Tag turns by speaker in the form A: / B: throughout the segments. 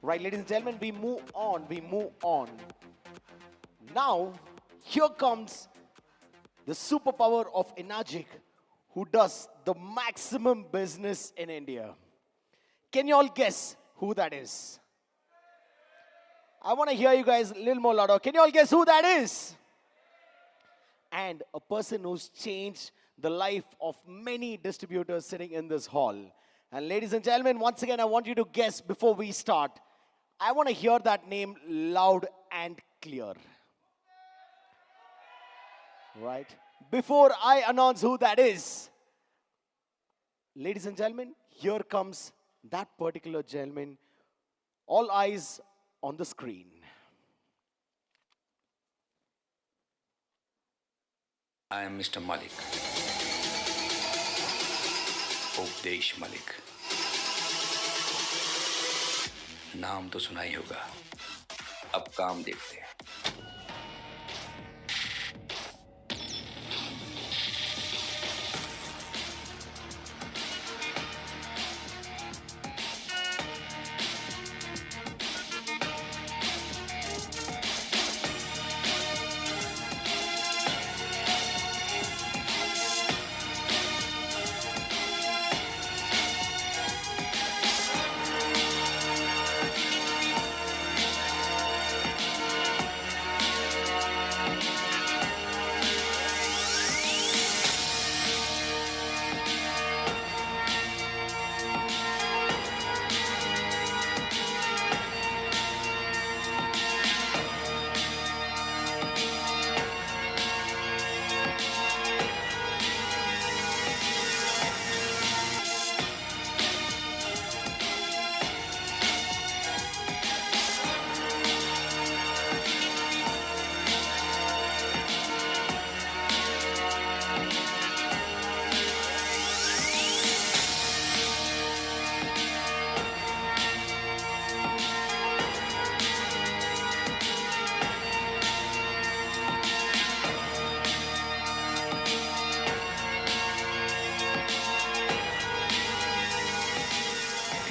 A: Right, ladies and gentlemen, we move on. We move on. Now, here comes the superpower of Enagic, who does the maximum business in India. Can you all guess who that is? I want to hear you guys a little more louder. Can you all guess who that is? And a person who's changed the life of many distributors sitting in this hall. And ladies and gentlemen, once again, I want you to guess before we start. I want to hear that name loud and clear. Right? Before I announce who that is, ladies and gentlemen, here comes that particular gentleman. All eyes on the screen.
B: I am Mr. Malik. उपदेश मलिक. नाम तो सुना ही होगा. अब काम देखते हैं.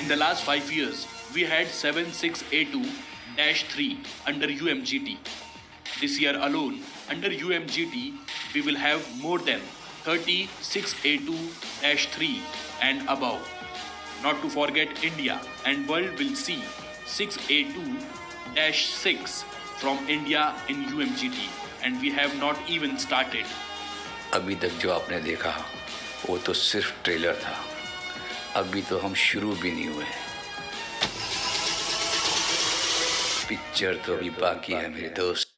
C: In the last 5 years, we had 7682-3 under UMGT. This year alone, under UMGT, we will have more than 3682-3 and above. Not to forget India, and world will see 682-6 from India in UMGT, and we have not even started.
B: अभी तक जो आपने देखा वो तो सिर्फ trailer था. अभी तो हम शुरू भी नहीं हुए. पिक्चर तो अभी बाकी है मेरे दोस्त.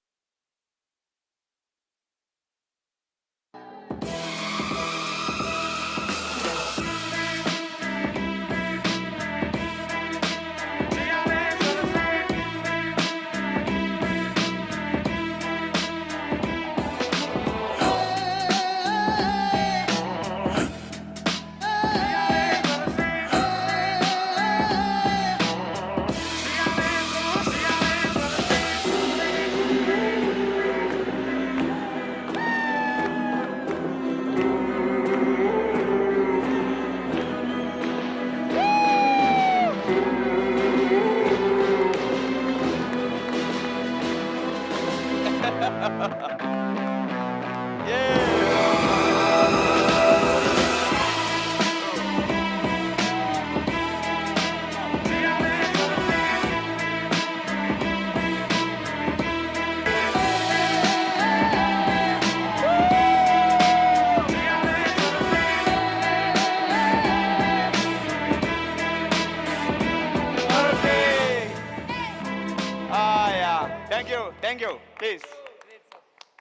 D: Thank you, please.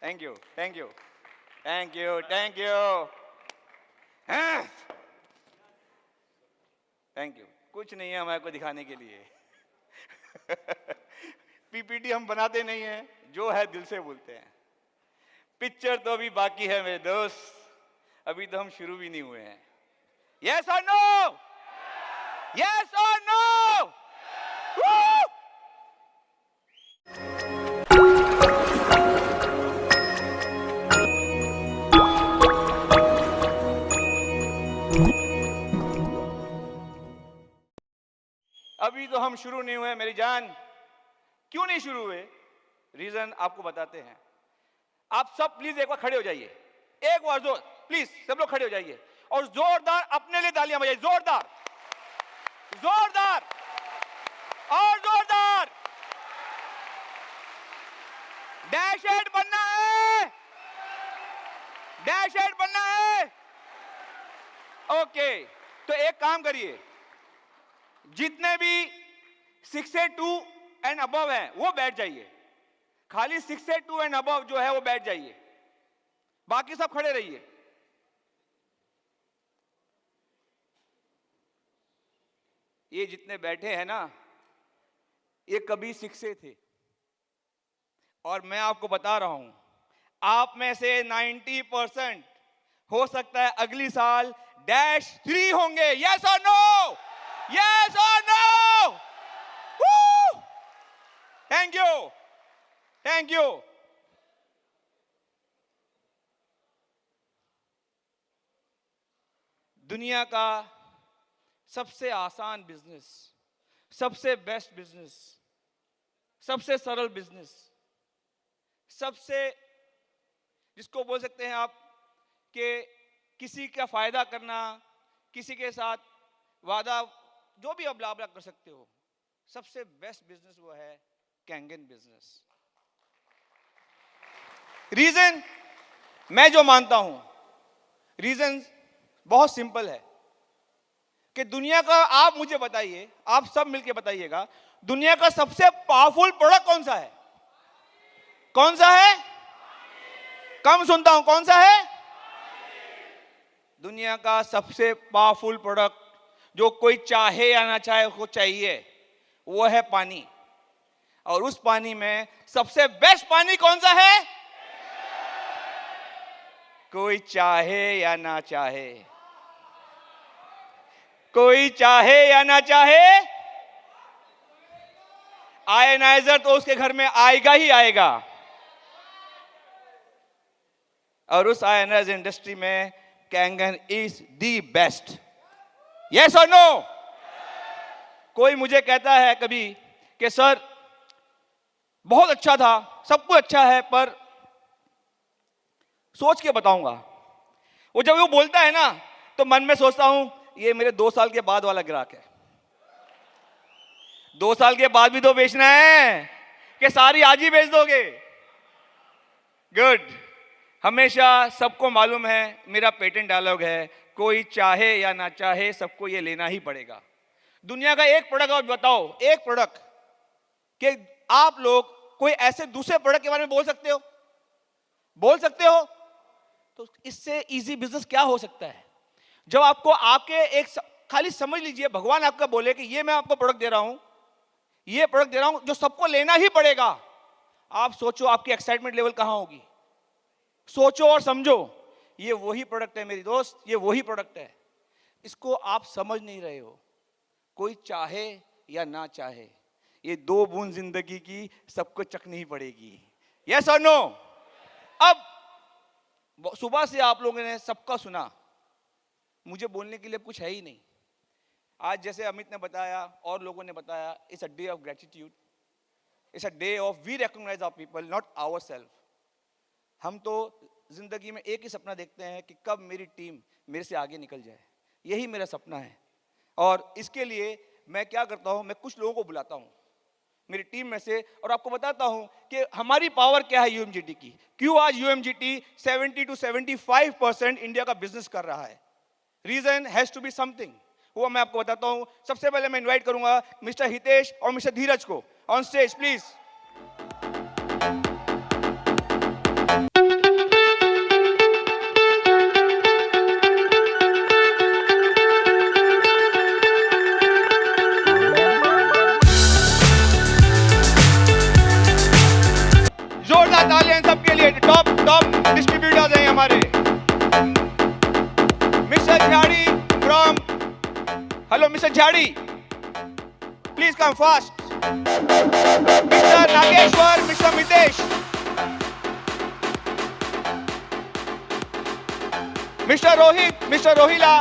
D: Thank you. Thank you. कुछ नहीं है हमारे को दिखाने के लिए. पीपीटी हम बनाते नहीं हैं, जो है दिल से बोलते हैं. पिक्चर तो अभी बाकी है मेरे दोस्त, अभी तो हम शुरू भी नहीं हुए हैं. Yes or no? Yes or no? Woo! अभी तो हम शुरू नहीं हुए मेरी जान। क्यों नहीं शुरू हुए? रीजन आपको बताते हैं। आप सब प्लीज एक बार खड़े हो जाइए, एक बार जोर, प्लीज सब लोग खड़े हो जाइए और जोरदार अपने लिए तालियां बजाइए, जोरदार, जोरदार और जोरदार। डैश हेड बनना है, डैश हेड बनना है। ओके, तो एक काम करिए, जितने भी 6'2" एंड अबव हैं वो बैठ जाइए। खाली 6'2" एंड अबव जो है वो बैठ जाइए, बाकी सब खड़े रहिए। ये जितने बैठे हैं ना, ये कभी 6 थे और मैं आपको बता रहा हूं, आप में से 90% हो सकता है अगली साल -3 होंगे। यस और नो? यस और no? Thank you, thank you. दुनिया का सबसे आसान बिजनेस, सबसे बेस्ट बिजनेस, सबसे सरल बिजनेस, सबसे जिसको बोल सकते हैं आप कि किसी का फायदा करना, किसी के साथ वादा, जो भी आप लाभ कर सकते हो, सबसे बेस्ट बिजनेस वो है कैंगन बिजनेस। रीजन मैं जो मानता हूं, रीजन बहुत सिंपल है कि दुनिया का, आप मुझे बताइए, आप सब मिलके बताइएगा, दुनिया का सबसे पावरफुल प्रोडक्ट कौन सा है? कौन सा है? कम सुनता हूं, कौन सा है? दुनिया का सबसे पावरफुल प्रोडक्ट जो कोई चाहे या ना चाहे उसको चाहिए, वो है पानी। और उस पानी में सबसे बेस्ट पानी कौन सा है? कोई चाहे या ना चाहे, कोई चाहे या ना चाहे, आयनाइजर तो उसके घर में आएगा ही आएगा। और उस आयनाइजर इंडस्ट्री में Kangen is the best. Yes और नो? कोई मुझे कहता है कभी कि सर बहुत अच्छा था, सब कुछ अच्छा है, पर सोच के बताऊंगा। वो जब वो बोलता है ना, तो मन में सोचता हूं ये मेरे 2 साल के बाद वाला ग्राहक है। 2 साल के बाद भी तो बेचना है कि सारी आज ही बेच दोगे? गुड। हमेशा सबको मालूम है, मेरा पेटेंट डायलॉग है, कोई चाहे या ना चाहे सबको ये लेना ही पड़ेगा। दुनिया का एक प्रोडक्ट आप बताओ, एक प्रोडक्ट कि आप लोग कोई ऐसे दूसरे प्रोडक्ट के बारे में बोल सकते हो? बोल सकते हो? तो इससे इजी बिजनेस क्या हो सकता है? जब आपको आपके एक खाली समझ लीजिए, भगवान आपका बोले कि ये मैं आपको प्रोडक्ट दे रहा हूं, ये प्रोडक्ट दे रहा हूं जो सबको लेना ही पड़ेगा। आप सोचो आपकी एक्साइटमेंट लेवल कहां होगी? सोचो और समझो, ये वही प्रोडक्ट है मेरी दोस्त, ये वही प्रोडक्ट है। इसको आप समझ नहीं रहे हो। कोई चाहे या ना चाहे, ये 2 बूंद जिंदगी की सबको चखनी ही पड़ेगी। यस और नो? अब सुबह से आप लोगों ने सबका सुना, मुझे बोलने के लिए कुछ है ही नहीं। आज जैसे अमित ने बताया और लोगों ने बताया, it's a day of gratitude, it's a day of we recognise our people, not ourself. हम तो जिंदगी में एक ही सपना देखते हैं कि कब मेरी टीम मेरे से आगे निकल जाए, यही मेरा सपना है। और इसके लिए मैं क्या करता हूं, मैं कुछ लोगों को बुलाता हूं मेरी टीम में से, और आपको बताता हूं कि हमारी पावर क्या है यूएमजीटी की, क्यों आज यूएमजीटी 70 to 75% इंडिया का बिजनेस कर रहा है। Reason has to be something, वो मैं आपको बताता हूं। सबसे पहले मैं इनवाइट करूंगा मिस्टर हितेश और मिस्टर धीरज को ऑन स्टेज प्लीज। जोरदार तालियां सबके लिए, टॉप डिस्ट्रीब्यूटर्स हैं हमारे। Mister Jhadi from, hello mister Jhadi, please come fast. Mister Nageshwar, mister Mitesh, mister Rohit, mister Rohila,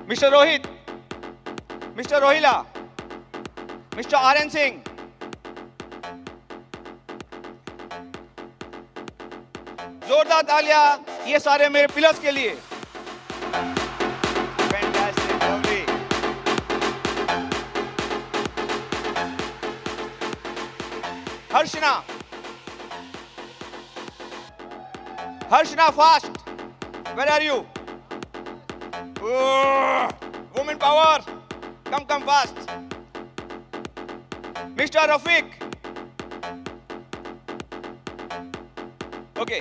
D: mister Rohit, mister Rohila, mister Aryan Singh, जोरदार तालियां ये सारे मेरे पिलर्स के लिए। Fantastic, lovely. Harshana, Harshana fast, where are you? Woman power, come fast. Mr. Rafiq. Okay.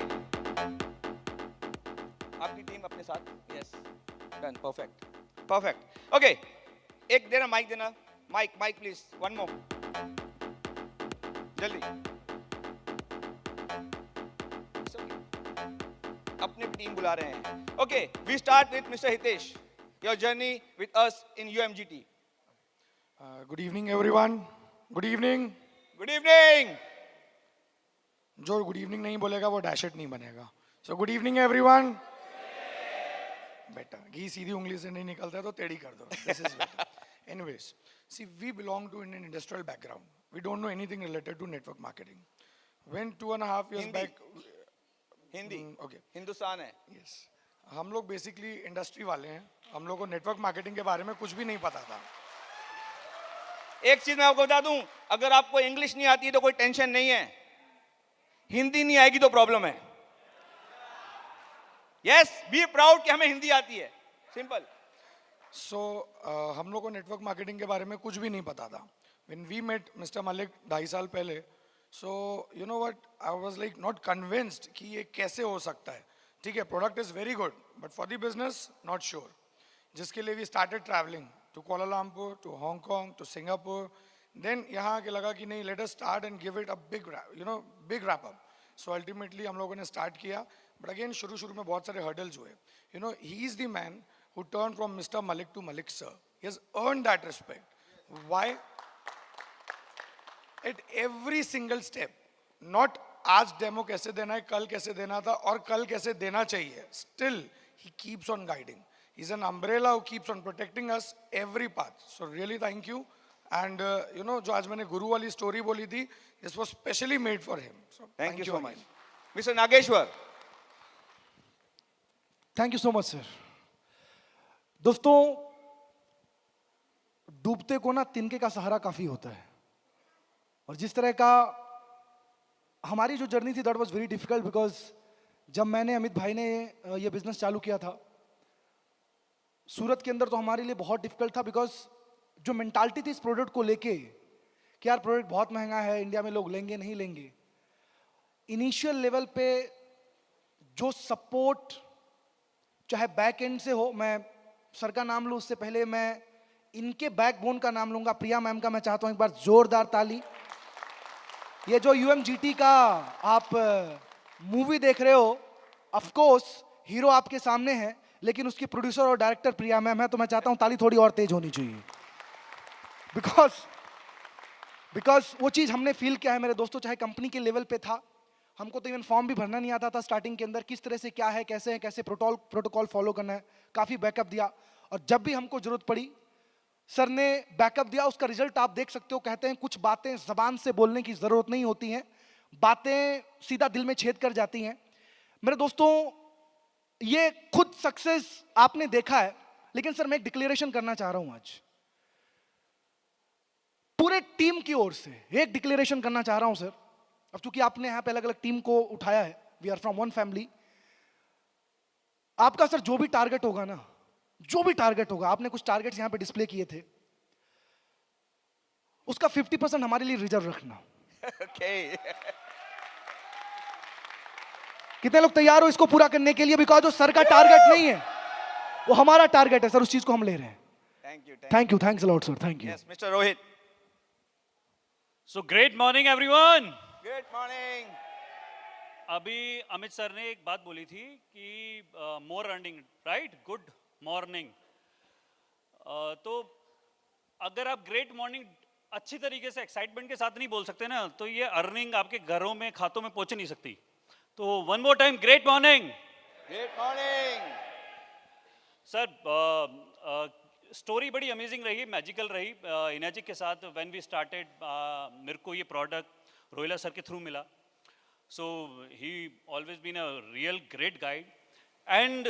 D: आपकी टीम अपने साथ, yes, done, perfect. Okay, एक देना माइक देना, माइक प्लीज, one more, जल्दी। It's okay. अपनी टीम बुला रहे हैं। Okay, we start with Mr. Hitesh. Your journey with us in UMGT.
E: Good evening, everyone. Good evening.
D: Good evening.
E: जो good evening नहीं बोलेगा वो डैशेट नहीं बनेगा. So good evening everyone. बेटा घी सीधी उंगली से नहीं निकलता है तो टेढ़ी कर दो. This is better. Anyways, see, we belong to Indian industrial background. We don't know anything related to network marketing. When 2.5 years
D: Hindi.
E: back,
D: Hindi,
E: okay,
D: Hindustan है।
E: yes, हम लोग बेसिकली इंडस्ट्री वाले हैं. हम लोग को नेटवर्क मार्केटिंग के बारे में कुछ भी नहीं पता था.
D: एक चीज मैं आपको बता दूं, अगर आपको इंग्लिश नहीं आती है तो कोई टेंशन नहीं है, हिंदी नहीं आएगी तो प्रॉब्लम है. यस, बी प्राउड कि हमें हिंदी आती है, सिंपल.
E: सो हम लोग को नेटवर्क मार्केटिंग के बारे में कुछ भी नहीं पता था. When we met mister Malik 2.5 साल पहले, so you know what, I was like not convinced कि ये कैसे हो सकता है. ठीक है, product is very good but for the business not sure. जिसके लिए we started travelling to Kuala Lumpur, to Hong Kong, to Singapore. Then यहाँ आके लगा कि नहीं, let us start and give it a big wrap up. So ultimately हम लोगों ने स्टार्ट किया. बट अगेन शुरू में बहुत सारे हर्डल्स हुए. You know, he is the man who turned from Mr. Malik to Malik sir. He has earned that respect. Why? At every single step, not आज डेमो कैसे देना है, कल कैसे देना था और कल कैसे देना चाहिए, still he keeps on guiding. He's an umbrella who keeps on protecting us every path. So really thank you. And you know, जो आज मैंने गुरु वाली स्टोरी बोली थी, this was specially made for him. So
D: thank you so
E: again.
D: मच. Mister Nageshwar.
A: Thank you so much sir. दोस्तों, डूबते को ना तिनके का सहारा काफी होता है. और जिस तरह का हमारी जो जर्नी थी, that was very difficult. Because जब मैंने, अमित भाई ने ये बिजनेस चालू किया था सूरत के अंदर, तो हमारे लिए बहुत डिफिकल्ट था. बिकॉज जो मेंटालिटी थी इस प्रोडक्ट को लेके कि यार प्रोडक्ट बहुत महंगा है, इंडिया में लोग लेंगे नहीं लेंगे. इनिशियल लेवल पे जो सपोर्ट, चाहे बैक एंड से हो, मैं सर का नाम लूं उससे पहले मैं इनके बैकबोन का नाम लूंगा, प्रिया मैम का. मैं चाहता हूं एक बार जोरदार ताली. ये जो यूएमजीटी का आप मूवी देख रहे हो, ऑफ कोर्स हीरो आपके सामने है, लेकिन उसकी प्रोड्यूसर और डायरेक्टर प्रिया मैम है. तो मैं चाहता हूं ताली थोड़ी और तेज होनी चाहिए. बिकॉज वो चीज हमने फील किया है मेरे दोस्तों. चाहे कंपनी के लेवल पे था, हमको तो इवन फॉर्म भी भरना नहीं आता था स्टार्टिंग के अंदर, किस तरह से क्या है, कैसे प्रोटोकॉल फॉलो करना है. काफी बैकअप दिया, और जब भी हमको जरूरत पड़ी सर ने बैकअप दिया. उसका रिजल्ट आप देख सकते हो. कहते हैं कुछ बातें जबान से बोलने की जरूरत नहीं होती हैं, बातें सीधा दिल में छेद कर जाती हैं. मेरे दोस्तों, ये खुद सक्सेस आपने देखा है, लेकिन सर मैं एक डिक्लेरेशन करना चाह रहा हूं आज पूरे टीम की ओर से. एक डिक्लेरेशन करना चाह रहा हूं सर. अब चूंकि आपने यहां पे अलग अलग टीम को उठाया है, we are from one family. आपका सर जो भी टारगेट होगा ना, जो भी टारगेट होगा, आपने कुछ टारगेट्स यहां पे डिस्प्ले किए थे, उसका 50% हमारे लिए रिजर्व रखना.
D: Okay.
A: कितने लोग तैयार हो इसको पूरा करने के लिए? बिकॉज जो सर का टारगेट नहीं है, वो हमारा टारगेट है सर. उस चीज को हम ले रहे हैं.
D: Thank you.
A: Thanks a lot sir. Thank you.
D: Yes, Mr. Rohit.
F: So great morning everyone.
D: Good morning.
F: अभी अमित सर ने एक बात बोली थी कि मोर अर्निंग, राइट? Good morning. तो अगर आप ग्रेट मॉर्निंग अच्छी तरीके से एक्साइटमेंट के साथ नहीं बोल सकते ना, तो ये अर्निंग आपके घरों में, खातों में पहुंच नहीं सकती. तो one more time, great morning.
D: Good morning.
F: Sir story बड़ी अमेजिंग रही, मैजिकल रही इनर्जिक के साथ। व्हेन वी स्टार्टेड मेरे को ये प्रोडक्ट रोहिला सर के थ्रू मिला। So he always been a real great guide. And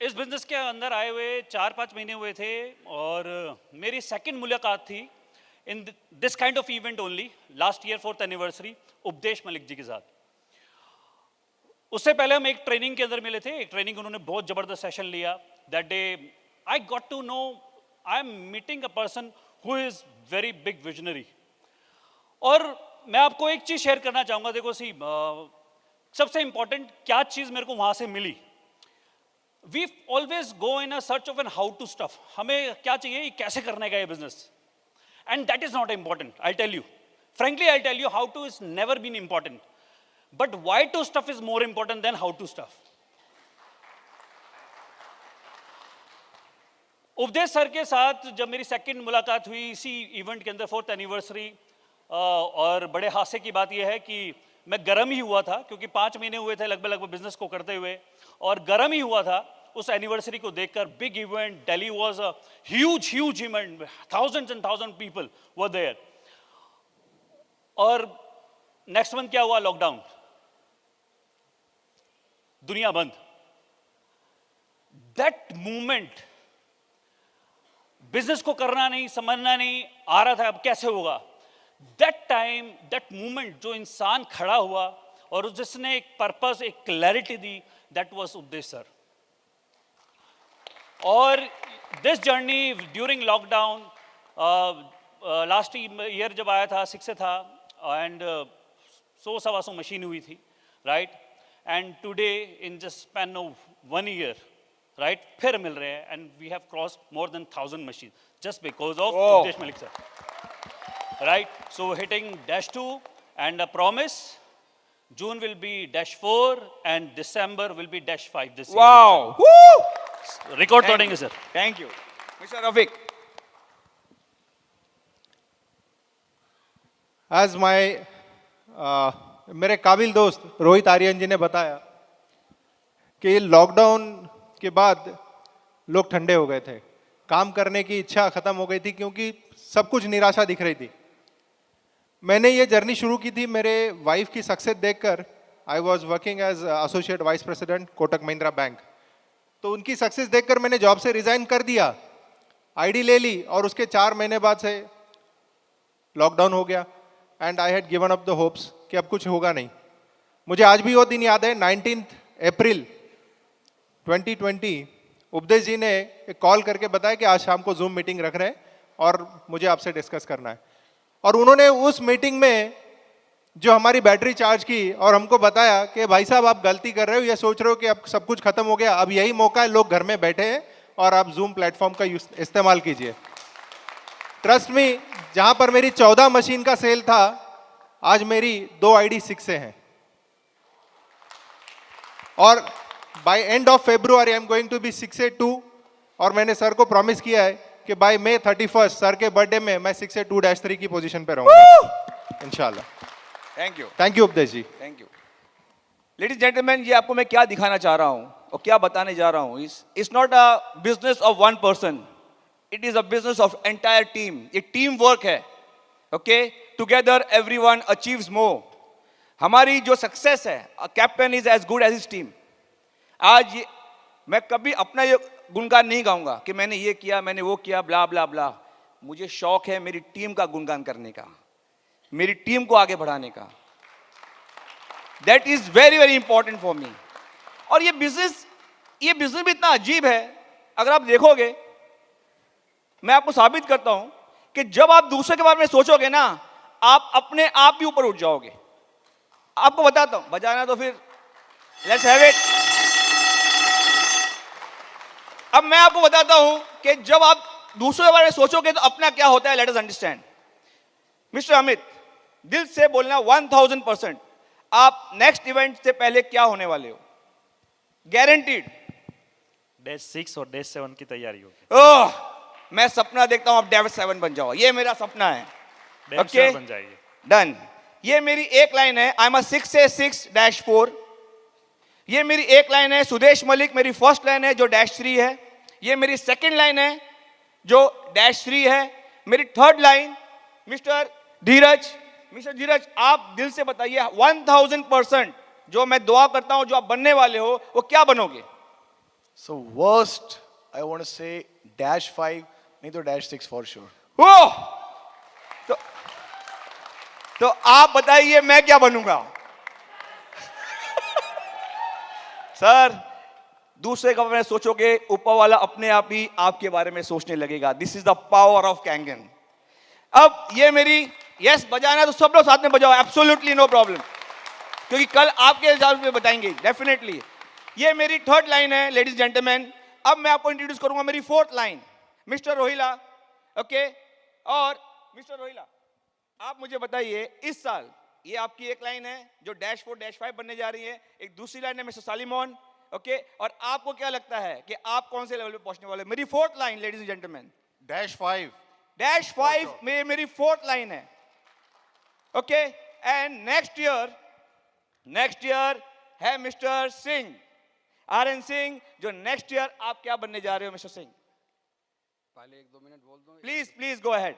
F: इस बिजनेस के अंदर आए हुए 4-5 महीने हुए थे और मेरी सेकंड मुलाकात थी in this kind of event only, last year 4th anniversary उपदेश मलिक जी के साथ। उससे पहले हम एक ट्रेनिंग के अंदर मिले थे, एक ट्रेनिंग उन्होंने बहुत जबरदस्त सेशन लिया। That day I got to know I am meeting a person who is very big visionary. और मैं आपको एक चीज शेयर करना चाहूंगा। देखो सबसे इंपॉर्टेंट क्या चीज मेरे को वहां से मिली, we always go in a search of an how to stuff. हमें क्या चाहिए, कैसे करने का ये business, and that is not important. I tell you frankly, I'll tell you, how to is never been important, but why to stuff is more important than how to stuff. उपदेश sir के साथ जब मेरी second मुलाकात हुई इसी event के अंदर 4th एनिवर्सरी, और बड़े हास्य की बात यह है कि मैं गर्म ही हुआ था, क्योंकि 5 महीने हुए थे लगभग बिजनेस को करते हुए, और गर्म ही हुआ था उस एनिवर्सरी को देखकर। Big event, Delhi was a huge event, thousands and thousands people were there. और नेक्स्ट मंथ क्या हुआ, लॉकडाउन, दुनिया बंद। दैट मूवमेंट, बिजनेस को करना नहीं, समझना नहीं आ रहा था अब कैसे होगा। दैट टाइम, दैट मूवमेंट, जो इंसान खड़ा हुआ और जिसने एक पर्पस, एक क्लैरिटी दी, दैट वाज उपदेश सर। और this journey during lockdown, last year जब आया था 6 से था, एंड 100-125 मशीन हुई थी, right. And today in just span of 1 year, right, फिर मिल रहे हैं, and we have cross more than 1000 machine just because of Updesh Malik sir, right. So hitting -2 and a promise, June will be -4 and December will be -5 this year.
D: Wow! Woo!
F: Record तोड़ेंगे sir.
D: Thank you. Mr. Rafiq.
G: As मेरे काबिल दोस्त रोहित आर्यन जी ने बताया कि lockdown के बाद लोग ठंडे हो गए थे, काम करने की इच्छा खत्म हो गई थी, क्योंकि सब कुछ निराशा दिख रही थी। मैंने ये जर्नी शुरू की थी मेरे वाइफ की सक्सेस देखकर। I was working as associate vice president Kotak Mahindra Bank. तो उनकी सक्सेस देखकर मैंने जॉब से रिजाइन कर दिया, आईडी ले ली, और उसके 4 महीने बाद से लॉकडाउन हो गया and I had given up the hopes कि अब कुछ होगा नहीं। मुझे आज भी वो दिन याद है, 19 अप्रैल 2020 उपदेश जी ने एक कॉल करके बताया कि आज शाम को जूम मीटिंग रख रहे हैं और मुझे आपसे डिस्कस करना है। और उन्होंने उस मीटिंग में जो हमारी बैटरी चार्ज की और हमको बताया कि भाई साहब आप गलती कर रहे हो, ये सोच रहे हो कि अब सब कुछ खत्म हो गया, अब यही मौका है, लोग घर में बैठे हैं और आप जूम प्लेटफॉर्म का इस्तेमाल कीजिए। ट्रस्ट मी, जहां पर मेरी 14 मशीन का सेल था, आज मेरी 2 आईडी 6 से हैं। और by end of February I am going to be 6 से 2, और मैंने सर को प्रॉमिस किया है कि बाय May 31 सर के बर्थडे में मैं 6 से 2-3 की पोजीशन पे रहूंगा इंशाल्लाह। Thank you Updesh ji.
D: Thank you. Ladies gentleman, ये आपको मैं क्या दिखाना चाह रहा हूं और क्या बताने जा रहा हूं, it's not a business of one person, it is a business of entire team. ये टीम वर्क है, okay. Together everyone achieves more. हमारी जो सक्सेस है, a captain is as good as his team. आज मैं कभी अपना ये गुणगान नहीं गाऊंगा कि मैंने ये किया, मैंने वो किया, ब्ला ब्ला ब्ला। मुझे शौक है मेरी टीम का गुणगान करने का, मेरी टीम को आगे बढ़ाने का। That is very very important for me. और ये बिजनेस भी इतना अजीब है, अगर आप देखोगे, मैं आपको साबित करता हूं कि जब आप दूसरे के बारे में सोचोगे ना, आप अपने आप ही ऊपर उठ जाओगे। आपको बताता हूं, बजाना तो फिर लेट्स हैव इट। अब मैं आपको बताता हूं कि जब आप दूसरे के बारे में सोचोगे तो अपना क्या होता है, let us understand. Mister Amit, दिल से बोलना 1000%, आप नेक्स्ट इवेंट से पहले क्या होने वाले हो? गारंटीड।
F: -6 और -7 की तैयारी होगी।
D: ओह, मैं सपना देखता हूं आप -7 बन जाओ, ये मेरा सपना है।
F: ओके, बन जाइए।
D: डन। ये मेरी एक लाइन है, आई एम 6 से 6-4। ये मेरी एक लाइन है, सुदेश मलिक मेरी फर्स्ट लाइन है जो -3 है। ये मेरी सेकंड लाइन है जो -3 है। मेरी थर्ड लाइन, मिस्टर धीरज, आप दिल से बताइए 1000% जो मैं दुआ करता हूं जो आप बनने वाले हो वो क्या बनोगे?
H: So worst, I want to say -5, नहीं तो -6 for sure.
D: ओह, तो आप बताइए मैं क्या बनूंगा? सर, दूसरे का बारे में सोचोगे, ऊपर वाला अपने आप ही आपके बारे में सोचने लगेगा। This is the power of Kangen. अब ये मेरी यस बजाना है तो सब लोग साथ में बजाओ, एब्सोल्युटली नो प्रॉब्लम, क्योंकि कल आपके हिसाब से बताएंगे डेफिनेटली। ये मेरी थर्ड लाइन है लेडीज जेंटलमैन। अब मैं आपको इंट्रोड्यूस करूंगा मेरी fourth line, mister Rohila. Okay, और मिस्टर रोहिला आप मुझे बताइए इस साल ये आपकी एक लाइन है जो -4 -5 बनने जा रही है, एक दूसरी लाइन है मिस्टर सालिमोन। ओके, और आपको क्या लगता है कि आप कौन से लेवल पे पहुंचने वाले? मेरी fourth line ladies and gentleman,
H: -5.
D: -5 में मेरी फोर्थ लाइन है। ओके, एंड नेक्स्ट ईयर है मिस्टर सिंह, RN सिंह, जो नेक्स्ट ईयर आप क्या बनने जा रहे हो मिस्टर सिंह?
I: पहले 1-2 मिनट बोल दूं।
D: Please go ahead.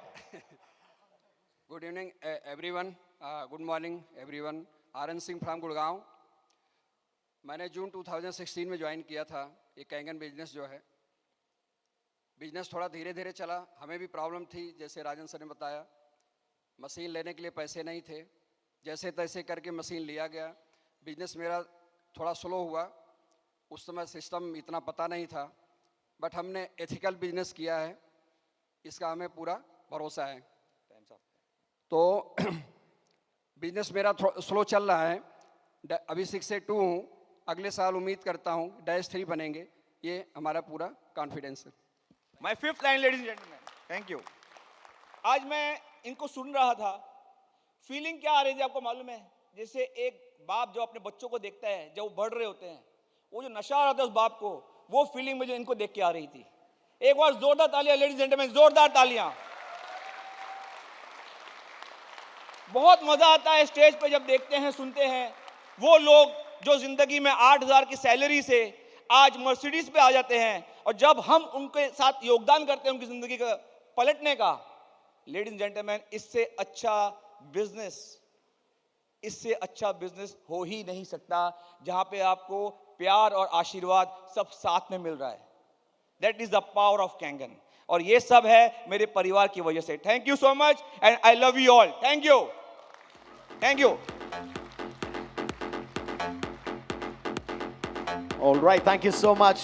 I: Good evening everyone, good morning everyone. RN Singh from Gurgaon. मैंने जून 2016 में ज्वाइन किया था ये कैंगन बिजनेस जो है। बिजनेस थोड़ा धीरे धीरे चला, हमें भी प्रॉब्लम थी, जैसे राजन सर ने बताया। मशीन लेने के लिए पैसे नहीं थे, जैसे तैसे करके मशीन लिया गया। बिजनेस मेरा थोड़ा स्लो हुआ, उस समय सिस्टम इतना पता नहीं था, बट हमने एथिकल बिजनेस किया है, इसका हमें पूरा भरोसा है। तो बिजनेस मेरा स्लो चल रहा है, अभी 6 से 2 हूँ, अगले साल उम्मीद करता हूँ -3 बनेंगे, ये हमारा पूरा कॉन्फिडेंस है।
D: My fifth line ladies and gentleman, thank you. आज मैं इनको सुन रहा था, फीलिंग क्या आ रही थी आपको मालूम है? जैसे एक बाप जो अपने बच्चों को देखता है जब वो बढ़ रहे होते हैं, वो जो नशा आ रहा था उस बाप को, वो फीलिंग मुझे इनको देख के आ रही थी। एक बार जोरदार तालियां लेडीज एंड जेंटलमैन, जोरदार तालियां। बहुत मजा आता है स्टेज पे जब देखते हैं, सुनते हैं वो लोग जो जिंदगी में 8000 की सैलरी से आज मर्सिडीज पे आ जाते हैं, और जब हम उनके साथ योगदान करते हैं उनकी जिंदगी का पलटने का, लेडीज एंड जेंटलमैन, इससे अच्छा बिजनेस हो ही नहीं सकता जहां पे आपको प्यार और आशीर्वाद सब साथ में मिल रहा है। That is the power of Kangen, और ये सब है मेरे परिवार की वजह से। Thank you so much and I love you all. Thank you, thank you.
A: All right, thank you so much.